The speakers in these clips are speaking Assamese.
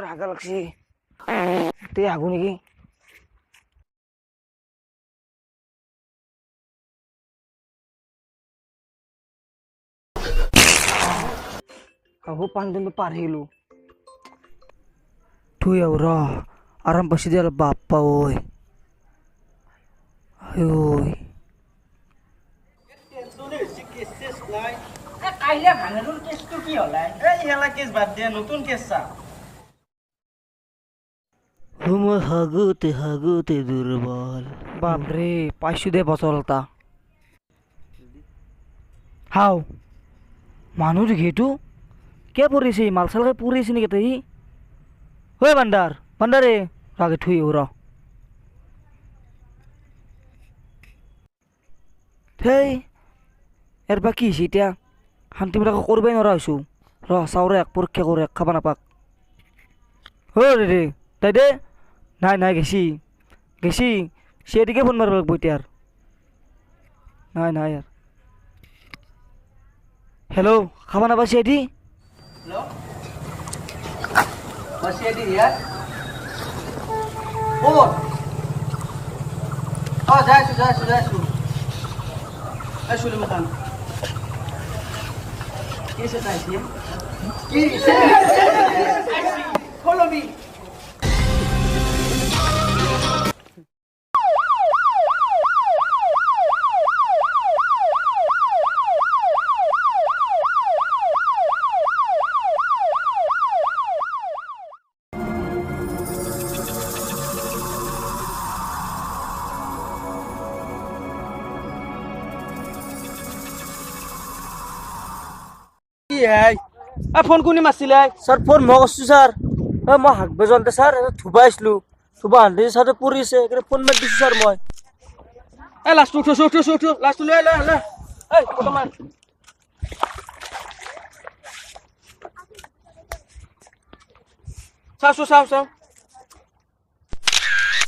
হাগা লাগছি তে হাগু নেকি কাকু পাঁচজন পার হইলো তুই আর আরাম পাশে দিয়ে বাপ্পা ওই ওই কাইলে ভাঙাটোৰ কেছটো কি হলে এই হেলা কেছ বাদ দিয়া নতুন কেছ চা মই হাগুতে দুর্বল বাপরে পাইছো দে বছরটা হাও মানুষ ঘেটু কে পড়েছে মালসালকে পড়েছে নাকি তাই হয়ে ভান্ডারে আগে থুই ওরা হেই এর বাকি সেটা শান্তিমতাকে করবাই নরা হইছো চাউরে এক পরীক্ষা করে এক খাবা নাপাক রে তাই দে নাই গেছি সেদিকে ফোন মারব লাগবো এতিয়া আর নাই আর হ্যালো খাবা নাপা সেদি হ্যালো বসিয়ে দি ইয়ার ও যাইছো এই শুনে মতান কিসে চাইছি কি ফলো মি ফোন কোনে মারছিলে স্যার ফোন মই করছি স্যার মই হাঁকবে জলতে স্যার থুবা আসলো থুবা আনতে স্যার পড়িছে এখানে ফোন মার দিছি স্যার মই এই লাস্ট উঠো লাস্ট লে এই কত মার চাও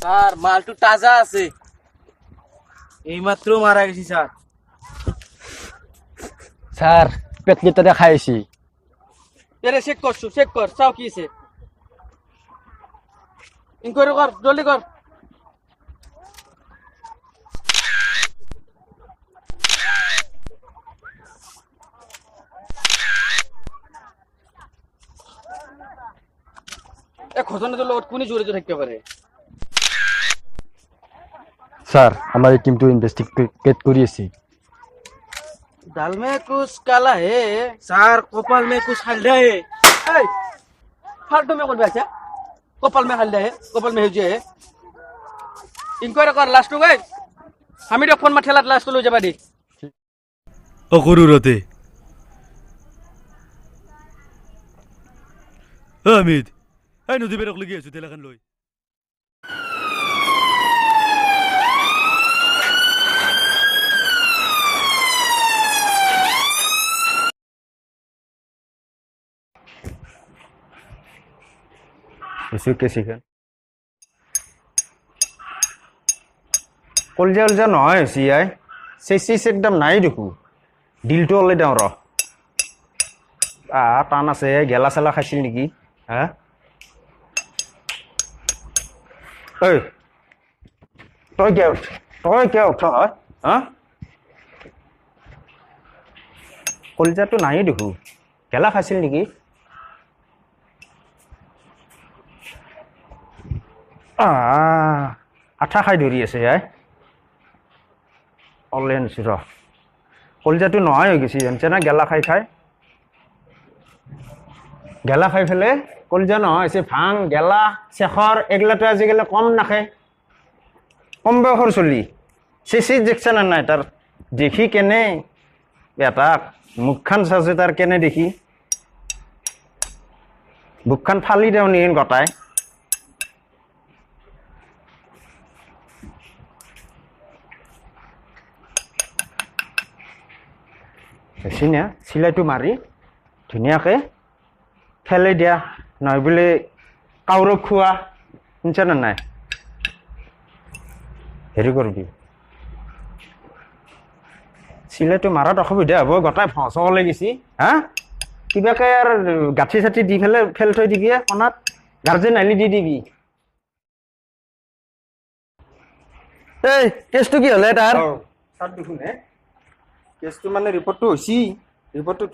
স্যার মালটু তাজা আছে এইমাত্র মারা গেছি স্যার স্যার পেট কেটে খাইছি এরে চেক কর চাও কি আছে ইনকোয়ারি কর জলদি কর ঘটনাটোৰ লগত কোনে জড়িত থাকিব পাৰে স্যাৰ আমাৰ এই টিমটো ইনভেস্টিগেট কৰি আছে दाल में कुछ काला है सर कपाल में कुछ हल्दा है फालतू में कौन बैठा कपाल में हल्दा है कपाल में है इंक्वायरी कर लास्ट गए हम तो फोन में ठेला लास्ट लो जाबा दे অকৰুৰতে আমিদ এই নদী বেৰক লাগি আছো তেলাখান লৈ কিছু কেছিখান কলজা নহয় চিয়াই চেচিছ একদম নাই দেখো ডিলটো ওলাই দিওঁ ৰ টান আছে গেলা চেলা খাইছিল নেকি হা ঐ তই কিয় উঠ হয় হা কলজাটো নাই দেখো গেলা খাইছিল নেকি আঠা খাই ধৰি আছে অলে আনিছো ৰ কলজাটো নহয় হৈ গৈছে জানিছে না গেলা খাই ফেলে কলজা নহয় হৈছে ভাং গেলা চেখৰ এইগিলাটো আজিকালি কম নাখায় কম বয়সৰ চলি চেচি দেখছে না নাই তাৰ দেখি কেনে বেটাক মুখখন চাইছে তাৰ কেনে দেখি বুকখন ফালি দিওঁ নি গটাই চিনা চিলাইটো মাৰি ধুনীয়াকৈ খেলাই দিয়া নহয় বোলে কাউৰক খোৱা শুনিছা না নাই হেৰি কৰিবি চিলাইটো মাৰাত অসুবিধা হ'ব গোটাই ফচলে গেছি হা কিবাকে আৰু গাঁঠি চাঠি দি ফেল থৈ দিবি কণাত গাৰ্জেন আইলি দি দিবি এই কেছটো কি হ'লে তাৰ ছাৰ দেখোন হে কেছটো মানে ৰিপৰ্টটো হৈছি ৰিপৰ্টটো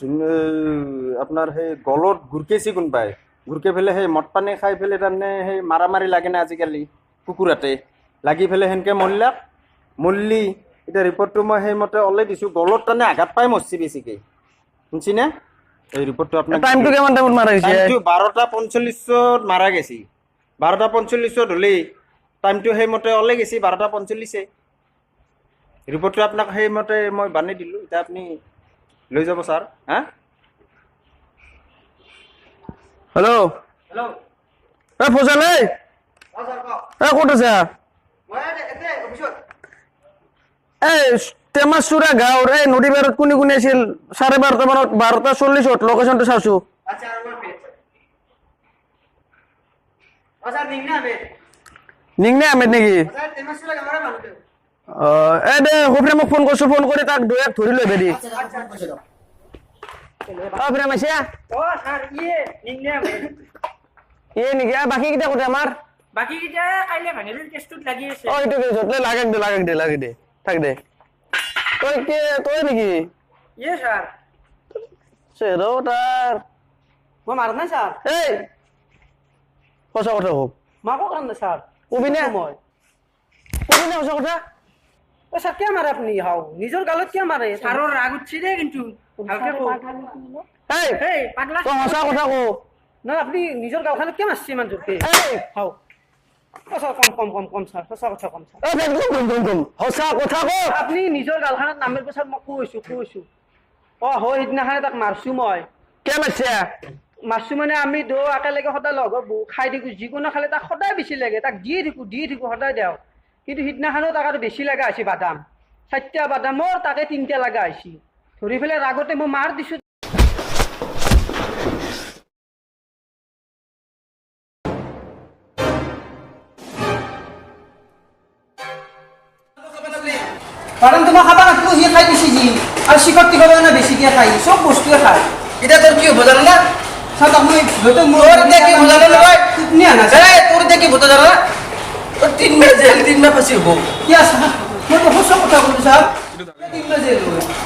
আপোনাৰ সেই গলত গুৰকেছি কোনবাই গুৰকে ফেলে সেই মদ পানী খাই ফেলে তাৰমানে সেই মাৰা মাৰি লাগে না আজিকালি কুকুৰাতে লাগি ফেলে সেনকে মৰলি এতিয়া ৰিপৰ্টটো মই সেইমতে ওলাই দিছোঁ গলত তাৰমানে আঘাত পাই মৰছি বেছিকে শুনছিনে এই ৰিপৰ্টটো আপোনাক টাইমটো কিমান টাইমত মাৰা হৈছে টাইমটো 12:45 মাৰা গেছি 12:45 হ'লেই টাইমটো সেইমতে ওলাই গেছি 12:45 ৰিপৰ্টটো আপোনাক সেইমতে মই বানি দিলোঁ এতিয়া আপুনি লৈ যাব ছাৰ হা হেল্ল' হেল্ল' এই ফজল এই ক'ত আছা এই টেমাচুৰা গাঁৱৰ এই নদী পাৰত কোনে কোনে আছিল 12:30 মানত 12:40 লোকেশ্যনটো চাইছোঁ নিংনে আহমেদ নেকি এই দে সফিৰে মোক ফোন কৰিছোঁ ফোন কৰি তাক দুই এক ধৰি লৈ বেদি ফিৰাম আহিছে ইয়ে নেকি বাকী কেইটা কোথায় আমাৰ বাকি কিটা কাইলে ভাঙিলেৰ কেছটোত লাগি আছে এইটো কেছত লাগে দে থাক দে তই নেকি ইয়ে স্যার চেহেৰাও তাৰ মই মাৰা নাই স্যার এই সঁচা কথা কওক মাকো কাম না স্যার কবি নে মই সঁচা কথা ও স্যার কে মারে আপনি হাও নিজের গালত কে মারে স্যারর রাগ উঠছে রে কিন্তু হালকা কো এই এই পাগলা তই সঁচা কথা কও না আপনি নিজের গালখানে কে মারছে ইমান জোরকে এই হাও ও স্যার কম স্যার সঁচা কথা কম স্যার কম সঁচা কথা কওক আপনি নিজের গালখানত নামের পাছত মই কৈছো ও হয় সিদিনাখানে তাক মারছো মই কে মাৰছে মারছো মানে আমি দো একেলগে সদায় লগ খাই দিকো যিকোনো খালে তাক সদায় বেছি লাগে তাক দিয়ে থাকো সদায় দেও কিন্তু সিদিনাখানো তাক আৰু বেছি লগা হৈছে বাদাম 4টা বাদামৰ তাকে 3টা লগা হৈছে ধৰি পেলাই ৰাগতে মই মাৰ দিছো কাৰণ তোমাৰ খাবা নাথাকিব সি খাই বেছি যি আৰু চিকট টিকট না বেছিকৈ খাই চব বস্তুৱে খায় এতিয়া তোৰ কি হ'ব জানো না চাওক মই হয়তো মোৰ এতিয়া কি হ'ব জানো নহয় টোপনি আনা তোৰ এতিয়া কি হ'ব জানো না তোৰ 3 মাহ জেল 3 মাহ ফাঁচি হ'ব কি আছে মই বহুত সব কথা কৈছোঁ ছাৰ 3 মাহ জেল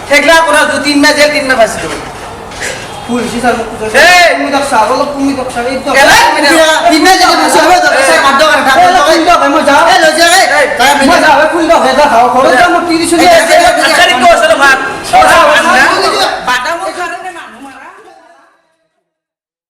সেইগিলা কৰা 3 মাহ জেল 3 মাহ ফাঁচি হ'ব ফুল সি ছাৰ তুমি তাক চাব অলপ তুমি তাক চাব এইটো 3 মাহ জেল ফাঁচি হ'ব ছাৰ কাৰ্ড কাৰ্ড মই যাওঁ এই লৈ যা মই যাওঁ ফুল দক এটা খাওঁ ঘৰত যাওঁ মই 30 চলি আছে